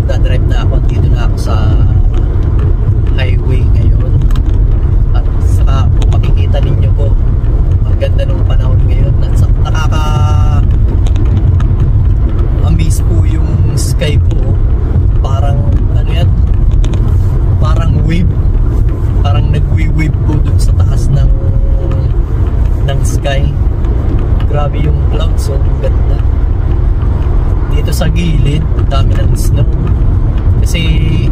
magdadrive na ako. Dito na ako sa highway ngayon. At saka kung makikita ninyo po, ang ganda ng panahon ngayon. Nakaka-amaze po yung sky po. Parang ano yan, parang wave, parang nagwi-wave po dun sa taas ng sky. Grabe yung clouds, so ang ganda. Dito sa gilid, dami ng snow kasi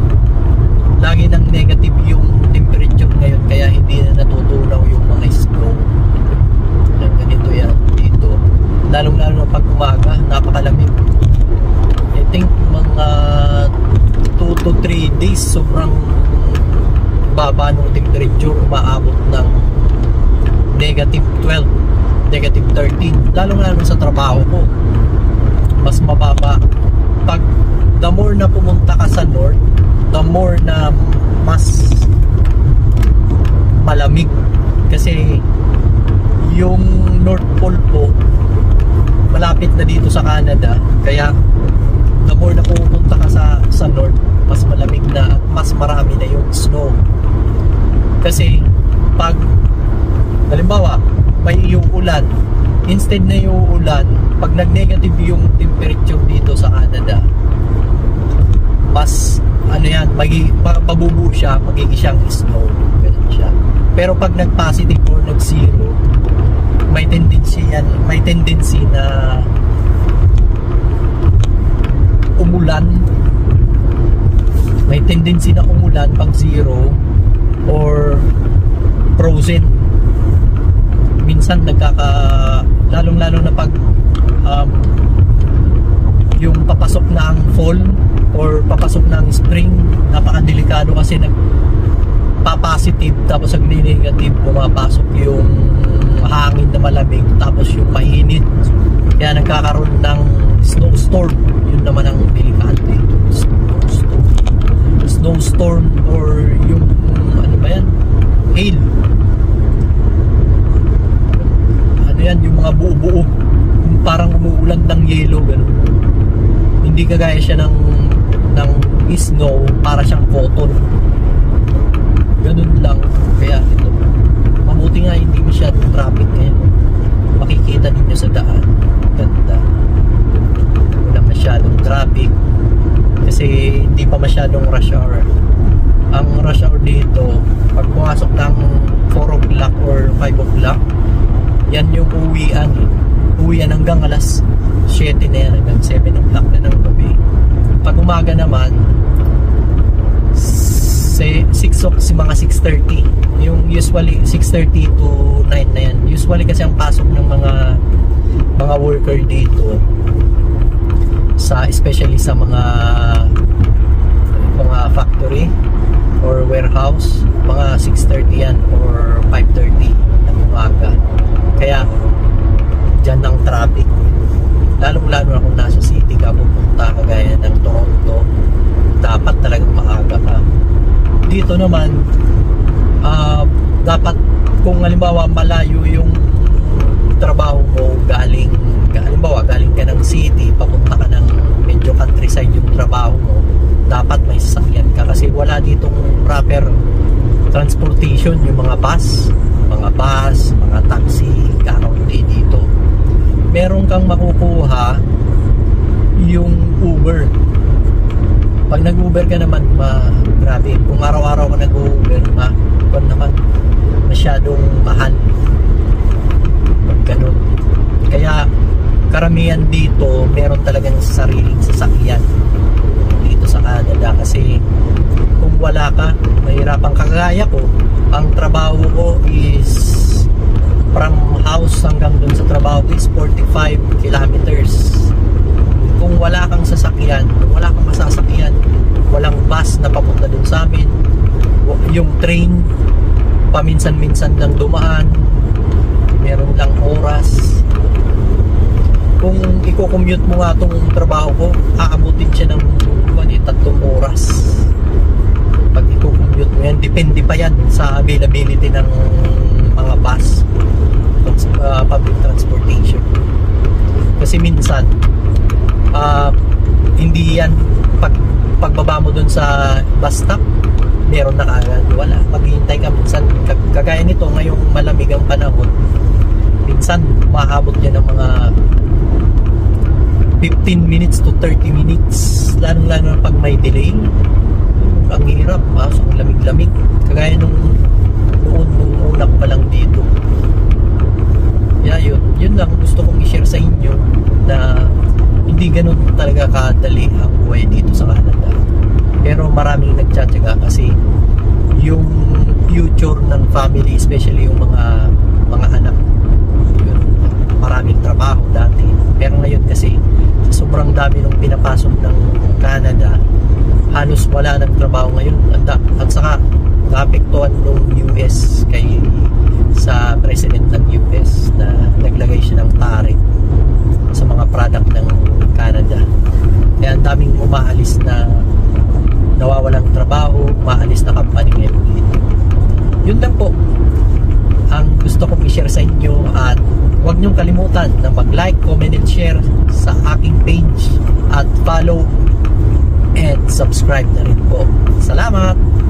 lagi ng negative yung temperature ngayon, kaya hindi na natutunaw yung mga snow. Ganito yan dito, lalong lalo na pag umaga, napakalamig. I think mga 2 to 3 days sobrang baba ng temperature, umaabot ng negative 12, negative 13, lalong lalo sa trabaho ko mas mababa. Pag the more na pumunta ka sa north, the more na mas malamig kasi yung North Pole po malapit na dito sa Canada, kaya the more na pumunta ka sa north, mas malamig na at mas marami na yung snow. Kasi pag halimbawa may yung ulan, instead na yung ulan, pag nag-negative yung temperature dito sa Canada, mas ano yan, mabubuo siya, magiging siyang snow, ganun siya. Pero pag nag-positive or nag-zero, may tendency na umulan, may tendency na umulan pag zero or frozen. Minsan lalong na pag yung papasok na ang fall or papasok na ang spring, napakadelikado kasi nagpa-positive tapos nag-negative, pumapasok yung hangin na malamig tapos yung mainit, kaya nagkakaroon ng snowstorm. Yun naman ang delikante, snowstorm or yung ano ba yan, hail. Yan, yung mga buo-buo, parang umuulan ng yelo, gano'n. Hindi kagaya siya ng snow, para siyang cotton, ganun lang. Kaya ito, mabuti nga hindi masyadong traffic ngayon. Makikita ninyo sa daan, ganda, wala masyadong traffic kasi hindi pa masyadong rush hour. Ang rush hour dito, pag pumasok ng 4 o'clock or 5 o'clock, yan yung uwian hanggang alas 7 na yan, hanggang 7 o'clock na ng gabi. Pag umaga naman, mga 6:30, yung usually 6:30 to 9 na yan. Usually kasi ang pasok ng mga worker dito, especially sa mga factory or warehouse, mga 6:30 yan or 5:30 ng umaga. Kaya dyan ang traffic, lalong na kung nasa city ka, pupunta kagaya ng Toronto, dapat talagang maaga ka. Dito naman dapat kung halimbawa malayo yung trabaho mo, galing ka ng city, papunta ka ng medyo countryside yung trabaho mo, dapat may sasakyan ka kasi wala ditong proper transportation, yung mga bus, mga taxi, kakaunti dito. Meron kang makukuha yung Uber. Pag nag-Uber ka naman, grabe, kung araw-araw ka nag-Uber, naman masyadong mahal. Ganun. Kaya karamihan dito meron talagang sariling sasakyan dito sa Canada, kasi kung wala ka, mahirapan. Kagaya ko, ang trabaho ko is from house hanggang dun sa trabaho ko is 45 kilometers. Kung wala kang sasakyan, wala kang masasakyan, walang bus na papunta dun sa amin, yung train paminsan-minsan lang dumaan, meron lang oras. Kung i-commute mo nga itong trabaho ko, aabutin siya ng 3 oras. Pag i-commute mo yan, depende pa yan sa availability ng mga bus, public transportation. Kasi minsan hindi yan, pag pagbaba mo dun sa bus stop, meron na kaagad. Wala, maghihintay ka minsan. Kagaya nito, ngayong malamig ang panahon, minsan mahabot yan ng mga 15 minutes to 30 minutes, lalo na pag may delay. Ang hirap, ang lamig-lamig. Kagaya nung una pa lang dito. Yun lang gusto kong i-share sa inyo, na hindi ganun talaga kadali ang buhay dito sa Canada. Pero maraming nagtsatsaga kasi yung future ng family, especially yung mga anak, yun, maraming trabaho dati. Pero ngayon kasi sobrang dami nung pinapasok ng Canada, halos wala ng trabaho ngayon. At saka naapektuhan ng US sa president ng US na naglagay siya ng tariff sa mga product ng Canada. Kaya ang daming umaalis na nawawalang trabaho, umaalis na company ngayon dito. Yun lang po ang gusto kong i-share sa inyo, at huwag niyong kalimutan na mag-like, comment, and share sa aking page, at follow and subscribe na rin po. Salamat!